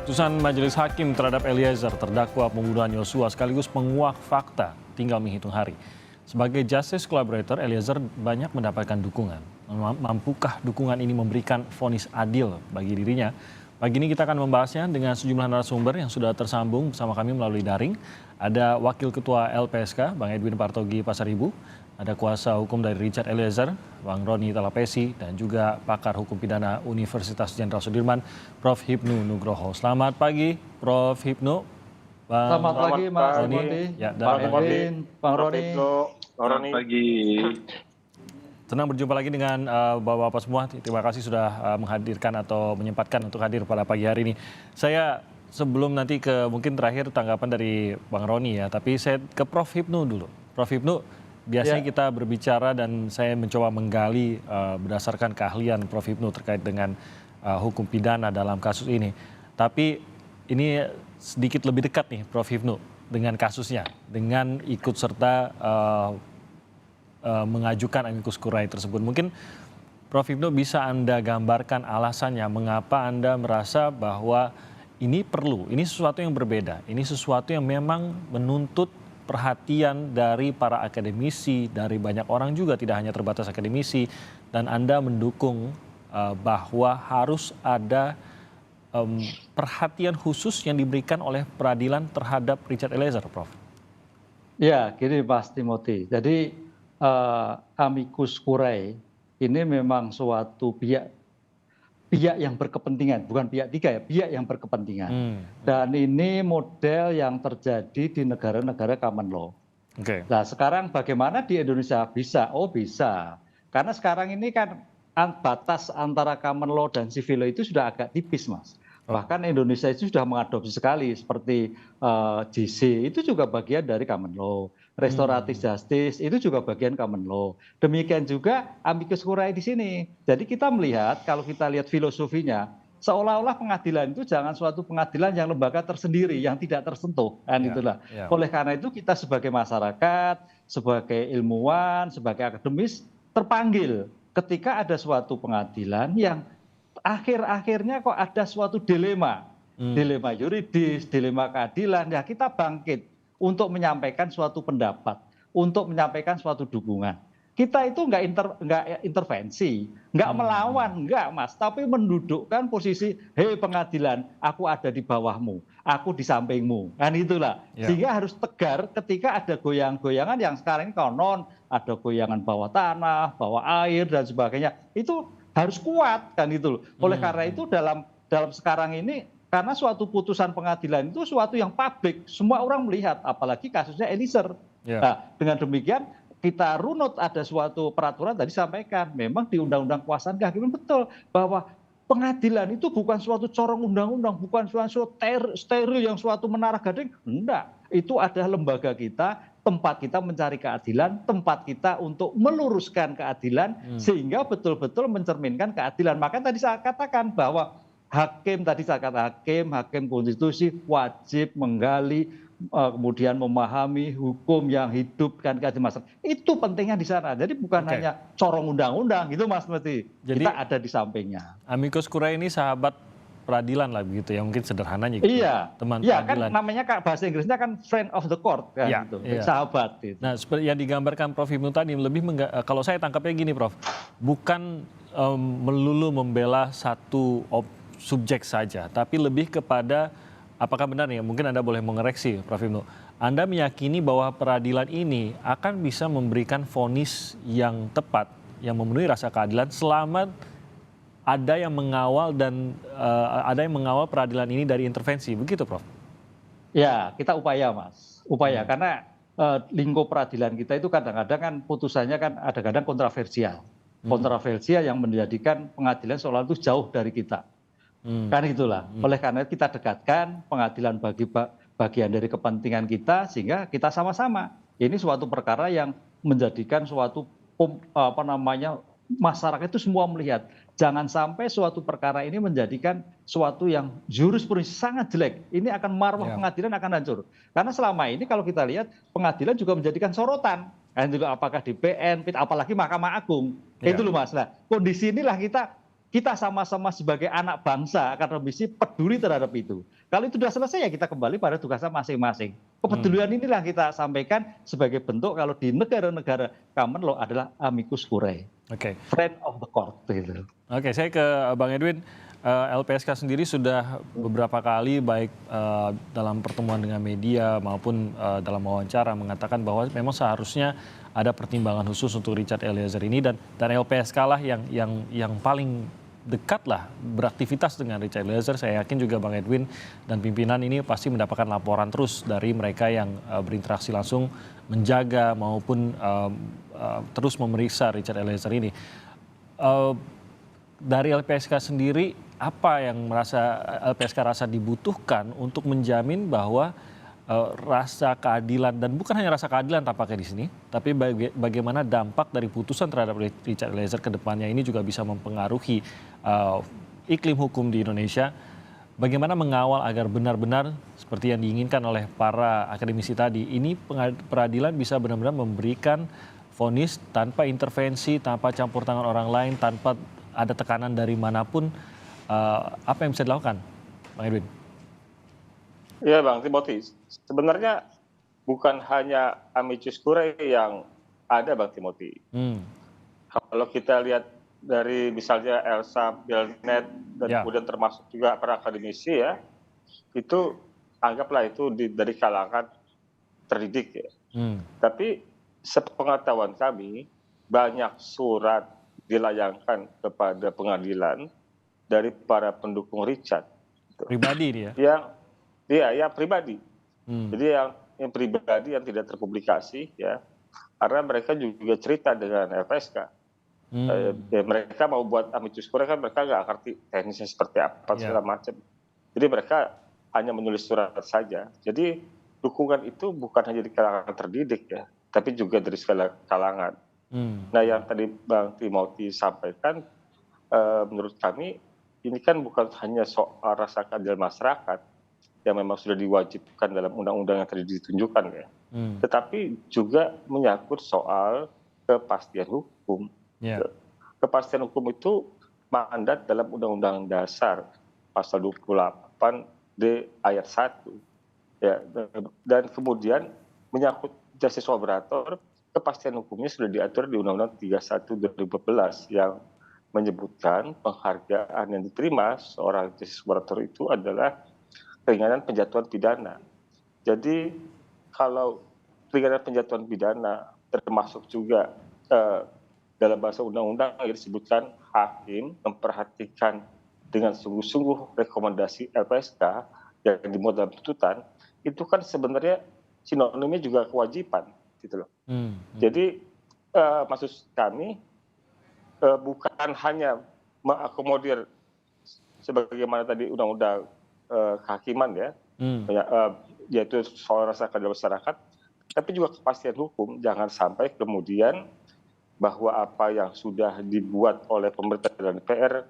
Putusan Majelis Hakim terhadap Eliezer terdakwa pembunuhan Yosua sekaligus menguak fakta tinggal menghitung hari. Sebagai justice collaborator, Eliezer banyak mendapatkan dukungan. Mampukah dukungan ini memberikan vonis adil bagi dirinya? Pagi ini kita akan membahasnya dengan sejumlah narasumber yang sudah tersambung bersama kami melalui daring. Ada Wakil Ketua LPSK, Bang Edwin Partogi Pasaribu. Ada kuasa hukum dari Richard Eliezer, Bang Roni Talapesi, dan juga pakar hukum pidana Universitas Jenderal Sudirman, Prof. Hipnu Nugroho. Selamat pagi, Prof. Hipnu. Selamat pagi, Mas Roni, ya, Bang Edwin, Bang Roni. Selamat pagi. Senang berjumpa lagi dengan Bapak-Bapak semua. Terima kasih sudah menghadirkan atau menyempatkan untuk hadir pada pagi hari ini. Saya sebelum nanti ke mungkin terakhir tanggapan dari Bang Roni ya, tapi saya ke Prof. Hipnu dulu. Prof. Hipnu, biasanya kita berbicara dan saya mencoba menggali berdasarkan keahlian Prof. Hipnu terkait dengan hukum pidana dalam kasus ini. Tapi ini sedikit lebih dekat nih Prof. Hipnu dengan kasusnya, dengan ikut serta mengajukan amicus curiae tersebut. Mungkin Prof. Hipnu bisa Anda gambarkan alasannya mengapa Anda merasa bahwa ini perlu, ini sesuatu yang berbeda, ini sesuatu yang memang menuntut perhatian dari para akademisi, dari banyak orang juga, tidak hanya terbatas akademisi, dan Anda mendukung bahwa harus ada perhatian khusus yang diberikan oleh peradilan terhadap Richard Eliezer, Prof. Ya, gini Mas Timothy. Jadi amicus curiae ini memang suatu pihak yang berkepentingan, bukan pihak tiga ya, pihak yang berkepentingan. Dan ini model yang terjadi di negara-negara common law. Nah sekarang bagaimana di Indonesia bisa? Oh bisa, karena sekarang ini kan batas antara common law dan civil law itu sudah agak tipis, Mas. Bahkan Indonesia itu sudah mengadopsi sekali seperti JC itu juga bagian dari common law. Restoratif justice itu juga bagian common law. Demikian juga amicus curiae di sini. Jadi kita melihat, kalau kita lihat filosofinya, seolah-olah pengadilan itu jangan suatu pengadilan yang lembaga tersendiri, yang tidak tersentuh. Kan itulah. Oleh karena itu kita sebagai masyarakat, sebagai ilmuwan, sebagai akademis, terpanggil ketika ada suatu pengadilan yang akhir-akhirnya kok ada suatu dilema. Dilema yuridis, dilema keadilan, ya kita bangkit untuk menyampaikan suatu pendapat, untuk menyampaikan suatu dukungan. Kita itu nggak intervensi, nggak melawan, nggak Mas, tapi mendudukkan posisi, hei pengadilan, aku ada di bawahmu, aku di sampingmu, kan itulah. Sehingga harus tegar ketika ada goyang-goyangan yang sekarang konon, ada goyangan bawah tanah, bawah air dan sebagainya, itu harus kuat kan itu loh. Oleh karena itu dalam sekarang ini, karena suatu putusan pengadilan itu suatu yang publik, semua orang melihat, apalagi kasusnya Eliezer. Nah, dengan demikian kita runut ada suatu peraturan tadi sampaikan, memang di Undang-Undang Kekuasaan Kehakiman betul bahwa pengadilan itu bukan suatu corong undang-undang, bukan suatu steril yang suatu menara gading, enggak. Itu adalah lembaga kita, tempat kita mencari keadilan, tempat kita untuk meluruskan keadilan sehingga betul-betul mencerminkan keadilan. Makanya tadi saya katakan bahwa hakim, tadi saya katakan hakim konstitusi wajib menggali, kemudian memahami hukum yang hidup kan keadilan masyarakat. Itu pentingnya di sana. Jadi bukan hanya corong undang-undang gitu Mas Mesti. Kita ada di sampingnya. Amicus curiae ini sahabat peradilan lah begitu ya, mungkin sederhananya gitu. Iya, teman iya peradilan. Kan namanya bahasa Inggrisnya kan friend of the court kan gitu. Sahabat gitu. Nah, seperti yang digambarkan Prof. Hipnu tadi lebih kalau saya tangkapnya gini Prof, bukan melulu membela satu subjek saja, tapi lebih kepada apakah benar ya, mungkin Anda boleh mengoreksi Prof. Hipnu, Anda meyakini bahwa peradilan ini akan bisa memberikan vonis yang tepat, yang memenuhi rasa keadilan selama ada yang mengawal dan ada yang mengawal peradilan ini dari intervensi, begitu Prof? Ya, kita upaya Mas, upaya karena lingkup peradilan kita itu kadang-kadang kan putusannya kan ada kadang kontroversial, kontroversial yang menjadikan pengadilan seolah itu jauh dari kita. Kan itulah. Oleh karena itu kita dekatkan pengadilan bagi bagian dari kepentingan kita sehingga kita sama-sama. Ini suatu perkara yang menjadikan suatu masyarakat itu semua melihat. Jangan sampai suatu perkara ini menjadikan suatu yang jurisprudensi sangat jelek. Ini akan marwah pengadilan akan hancur. Karena selama ini kalau kita lihat pengadilan juga menjadikan sorotan. Apakah di PN, apalagi Mahkamah Agung. Itu loh Mas. Nah, kondisi inilah kita kita sama-sama sebagai anak bangsa akademisi peduli terhadap itu. Kalau itu sudah selesai ya kita kembali pada tugasnya masing-masing. Kepedulian inilah kita sampaikan sebagai bentuk kalau di negara-negara common law adalah amicus curiae, Oke. friend of the court gitu. Oke, saya ke Bang Edwin. LPSK sendiri sudah beberapa kali baik dalam pertemuan dengan media maupun dalam wawancara mengatakan bahwa memang seharusnya ada pertimbangan khusus untuk Richard Eliezer ini dan LPSK lah yang paling dekat lah beraktivitas dengan Richard Eliezer. Saya yakin juga Bang Edwin dan pimpinan ini pasti mendapatkan laporan terus dari mereka yang berinteraksi langsung menjaga maupun terus memeriksa Richard Eliezer ini. Dari LPSK sendiri, apa yang LPSK rasa dibutuhkan untuk menjamin bahwa rasa keadilan, dan bukan hanya rasa keadilan tampaknya di sini, tapi bagaimana dampak dari putusan terhadap Richard Eliezer ke depannya ini juga bisa mempengaruhi iklim hukum di Indonesia. Bagaimana mengawal agar benar-benar seperti yang diinginkan oleh para akademisi tadi, ini peradilan bisa benar-benar memberikan vonis tanpa intervensi, tanpa campur tangan orang lain, tanpa ada tekanan dari manapun, apa yang bisa dilakukan, Bang Edwin? Iya Bang Timothy, sebenarnya bukan hanya amicus curiae yang ada Bang Timothy. Kalau kita lihat dari misalnya Elsa Bilnet dan kemudian termasuk juga para akademisi ya, itu anggaplah itu dari kalangan terdidik ya. Tapi sepengetahuan kami banyak surat dilayangkan kepada pengadilan dari para pendukung Richard. Pribadi dia? Ya pribadi. Jadi yang pribadi yang tidak terpublikasi ya, karena mereka juga cerita dengan LPSK. Ya, mereka mau buat amicus curiae kan mereka nggak ngerti teknisnya seperti apa segala macam. Jadi mereka hanya menulis surat saja. Jadi dukungan itu bukan hanya di kalangan terdidik ya, tapi juga dari segala kalangan. Nah yang tadi Bang Timothy sampaikan, menurut kami ini kan bukan hanya soal rasa keadilan masyarakat yang memang sudah diwajibkan dalam undang-undang yang tadi ditunjukkan ya, tetapi juga menyangkut soal kepastian hukum. Kepastian hukum itu mandat dalam Undang-Undang Dasar pasal 28D ayat 1 ya, dan kemudian menyangkut justice collaborator. Kepastian hukumnya sudah diatur di Undang-Undang 31 2014 yang menyebutkan penghargaan yang diterima seorang justice collaborator itu adalah keringanan penjatuhan pidana. Jadi kalau keringanan penjatuhan pidana termasuk juga dalam bahasa undang-undang yang disebutkan hakim memperhatikan dengan sungguh-sungguh rekomendasi LPSK yang dimuat dalam tuntutan, itu kan sebenarnya sinonimnya juga kewajiban. Gitu loh. Jadi maksud kami bukan hanya mengakomodir sebagaimana tadi undang-undang kehakiman ya, yaitu soal rasa keadilan masyarakat, tapi juga kepastian hukum. Jangan sampai kemudian bahwa apa yang sudah dibuat oleh pemerintah dan DPR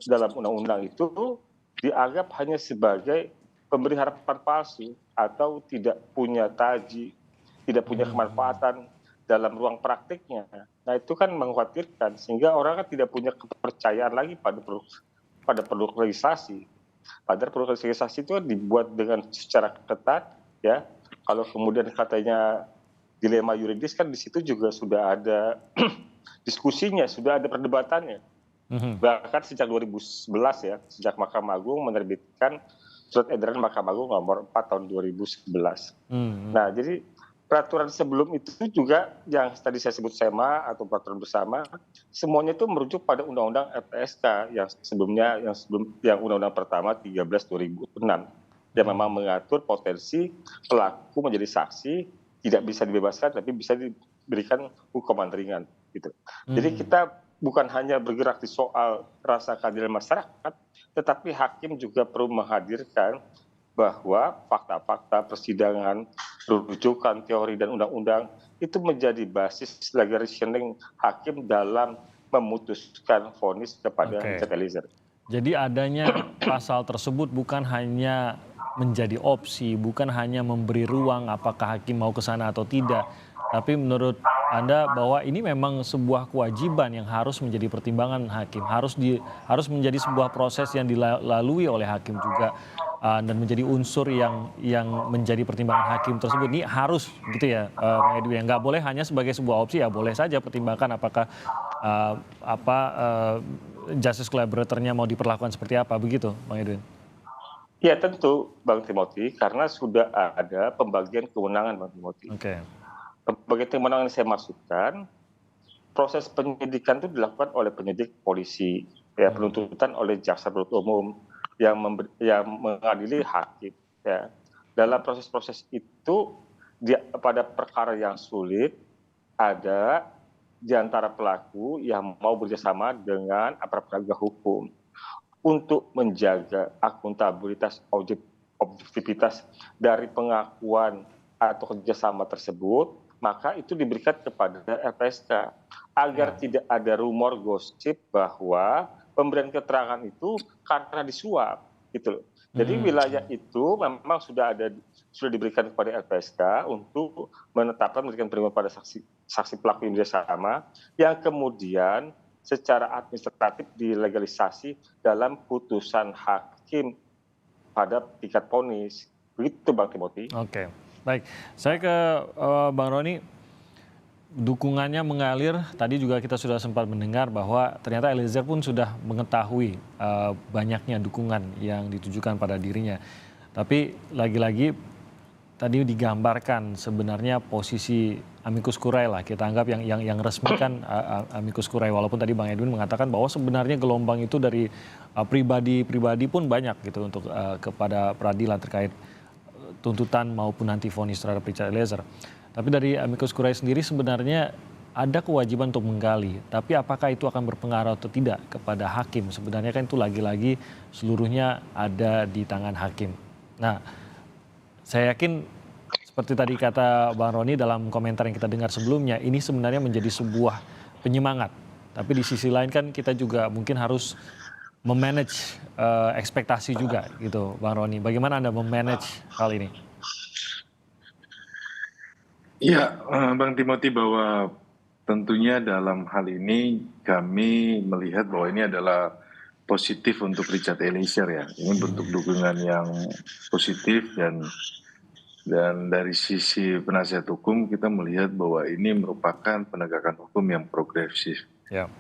dalam undang-undang itu dianggap hanya sebagai pemberi harapan palsu atau tidak punya taji, tidak punya kemanfaatan dalam ruang praktiknya. Nah itu kan mengkhawatirkan sehingga orang kan tidak punya kepercayaan lagi pada produk legislasi. Padahal produk legislasi itu dibuat dengan secara ketat ya. Kalau kemudian katanya dilema yuridis kan di situ juga sudah ada diskusinya, sudah ada perdebatannya. Bahkan sejak 2011 ya, sejak Mahkamah Agung menerbitkan surat edaran Mahkamah Agung nomor 4 tahun 2011. Nah jadi peraturan sebelum itu juga yang tadi saya sebut SEMA atau peraturan bersama, semuanya itu merujuk pada Undang-Undang LPSK yang sebelumnya, yang Undang-Undang pertama 13/2006 yang memang mengatur potensi pelaku menjadi saksi tidak bisa dibebaskan tapi bisa diberikan hukuman ringan gitu. Jadi kita bukan hanya bergerak di soal rasa keadilan masyarakat, tetapi hakim juga perlu menghadirkan bahwa fakta-fakta persidangan, rujukan teori dan undang-undang itu menjadi basis sebagai reasoning hakim dalam memutuskan vonis kepada Richard Eliezer. Jadi adanya pasal tersebut bukan hanya menjadi opsi, bukan hanya memberi ruang apakah hakim mau ke sana atau tidak, tapi menurut Anda bahwa ini memang sebuah kewajiban yang harus menjadi pertimbangan hakim, harus menjadi sebuah proses yang dilalui oleh hakim juga, dan menjadi unsur yang menjadi pertimbangan hakim tersebut. Ini harus gitu ya, Bang Edwin. Nggak boleh hanya sebagai sebuah opsi, ya boleh saja pertimbangkan apakah eh, apa eh, justice collaborator-nya mau diperlakukan seperti apa, begitu, Bang Edwin? Ya tentu, Bang Timothy, karena sudah ada pembagian kewenangan, Bang Timothy. Oke. Pembagian kewenangan yang saya maksudkan, proses penyidikan itu dilakukan oleh penyidik polisi, ya penuntutan oleh jaksa penuntut umum yang mengadili hakim. Ya. Dalam proses-proses itu, pada perkara yang sulit, ada di antara pelaku yang mau bekerjasama dengan aparat penegak hukum untuk menjaga akuntabilitas objektivitas dari pengakuan atau kerjasama tersebut, maka itu diberikan kepada LPSK agar tidak ada rumor gosip bahwa pemberian keterangan itu karena disuap, gitu loh. Jadi wilayah itu memang sudah diberikan kepada LPSK untuk memberikan perlindungan pada saksi pelaku yang bersama, yang kemudian secara administratif dilegalisasi dalam putusan hakim pada tingkat vonis. Begitu, Bang Timothy. Oke, baik. Saya ke Bang Roni. Dukungannya mengalir, tadi juga kita sudah sempat mendengar bahwa ternyata Eliezer pun sudah mengetahui banyaknya dukungan yang ditujukan pada dirinya. Tapi lagi-lagi tadi digambarkan sebenarnya posisi amicus curiae lah, kita anggap yang resmi kan amicus curiae, walaupun tadi Bang Edwin mengatakan bahwa sebenarnya gelombang itu dari pribadi-pribadi pun banyak gitu untuk kepada peradilan terkait tuntutan maupun nanti vonis terhadap Richard Eliezer. Tapi dari amicus curiae sendiri sebenarnya ada kewajiban untuk menggali, tapi apakah itu akan berpengaruh atau tidak kepada hakim? Sebenarnya kan itu lagi-lagi seluruhnya ada di tangan hakim. Nah, saya yakin seperti tadi kata Bang Roni dalam komentar yang kita dengar sebelumnya, ini sebenarnya menjadi sebuah penyemangat. Tapi di sisi lain kan kita juga mungkin harus memanage ekspektasi juga gitu, Bang Roni. Bagaimana Anda memanage hal ini? Iya, Bang Timothy, bahwa tentunya dalam hal ini kami melihat bahwa ini adalah positif untuk Richard Eliezer ya. Ini bentuk dukungan yang positif dan dari sisi penasihat hukum kita melihat bahwa ini merupakan penegakan hukum yang progresif. Ya.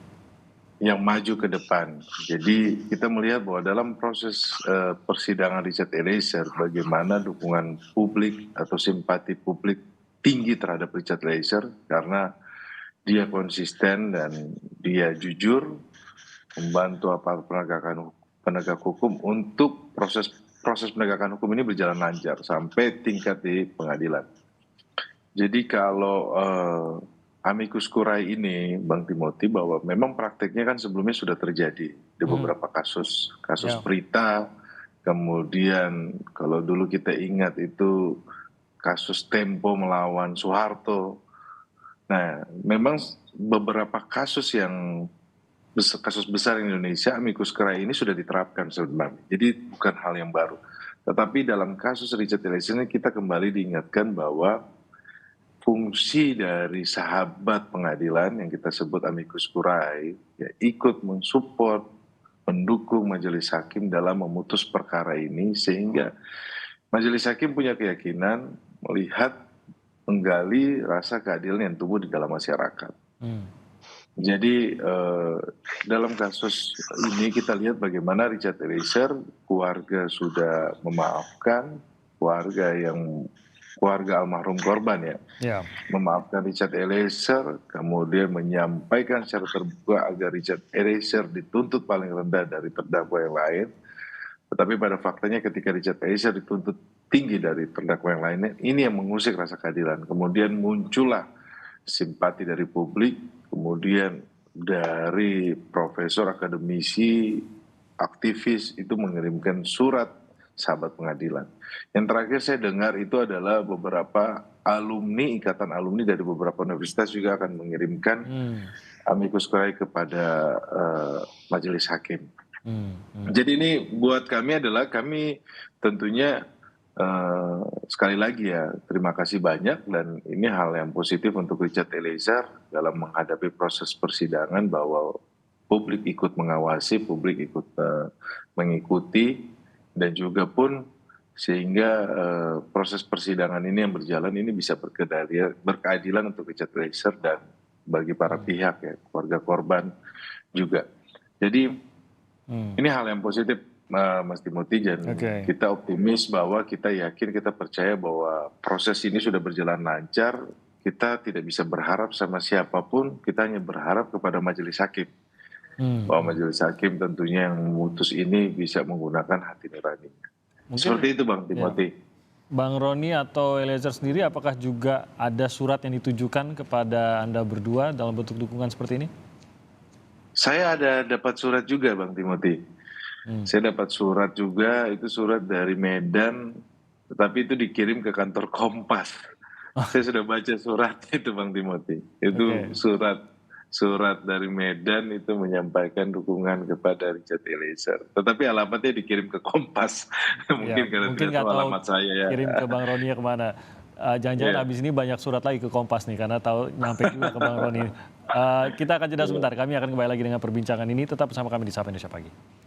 Yang maju ke depan. Jadi kita melihat bahwa dalam proses persidangan Richard Eliezer, bagaimana dukungan publik atau simpati publik tinggi terhadap Richard Eliezer karena dia konsisten dan dia jujur membantu aparat penegak hukum untuk proses penegakan hukum ini berjalan lancar sampai tingkat di pengadilan. Jadi kalau amicus curiae ini, Bang Timothy, bahwa memang prakteknya kan sebelumnya sudah terjadi di beberapa kasus Prita, kemudian kalau dulu kita ingat itu kasus Tempo melawan Soeharto. Nah, memang beberapa kasus besar di Indonesia, amicus curiae ini sudah diterapkan sebenarnya. Jadi bukan hal yang baru. Tetapi dalam kasus Richard Eliezer ini kita kembali diingatkan bahwa fungsi dari sahabat pengadilan yang kita sebut amicus curiae ya ikut mensupport, mendukung majelis hakim dalam memutus perkara ini sehingga majelis hakim punya keyakinan melihat menggali rasa keadilan yang tumbuh di dalam masyarakat. Jadi dalam kasus ini kita lihat bagaimana Richard Eliezer, keluarga sudah memaafkan, keluarga almarhum korban ya, memaafkan Richard Eliezer, kemudian menyampaikan secara terbuka agar Richard Eliezer dituntut paling rendah dari terdakwa yang lain. Tetapi pada faktanya ketika Richard Eliezer dituntut tinggi dari terdakwa yang lainnya, ini yang mengusik rasa keadilan. Kemudian muncullah simpati dari publik, kemudian dari profesor, akademisi, aktivis itu mengirimkan surat sahabat pengadilan. Yang terakhir saya dengar itu adalah beberapa alumni, ikatan alumni dari beberapa universitas juga akan mengirimkan amicus curiae kepada majelis hakim. Jadi ini buat kami adalah kami tentunya sekali lagi ya, terima kasih banyak dan ini hal yang positif untuk Richard Eliezer dalam menghadapi proses persidangan bahwa publik ikut mengawasi, publik ikut mengikuti dan juga pun sehingga proses persidangan ini yang berjalan ini bisa berkeadilan untuk Richard Eliezer dan bagi para pihak ya, keluarga korban juga. Jadi ini hal yang positif Mas Timothy dan kita optimis bahwa kita yakin, kita percaya bahwa proses ini sudah berjalan lancar. Kita tidak bisa berharap sama siapapun, kita hanya berharap kepada majelis hakim. Bahwa majelis hakim tentunya yang memutus ini bisa menggunakan hati nuraninya. Seperti itu Bang Timothy. Ya. Bang Roni atau Eliezer sendiri apakah juga ada surat yang ditujukan kepada Anda berdua dalam bentuk dukungan seperti ini? Saya ada dapat surat juga Bang Timothy. Saya dapat surat juga, itu surat dari Medan, tetapi itu dikirim ke kantor Kompas. Saya sudah baca surat itu Bang Timothy. Itu surat dari Medan itu menyampaikan dukungan kepada Richard Eliezer. Tetapi alamatnya dikirim ke Kompas. Mungkin karena tidak tahu alamat saya ya. Kirim ke Bang Roni kemana. Jangan-jangan abis ini banyak surat lagi ke Kompas nih, karena tahu nyampe juga ke Bang Roni. Kita akan jeda sebentar, kami akan kembali lagi dengan perbincangan ini. Tetap bersama kami di Sapa Indonesia Pagi.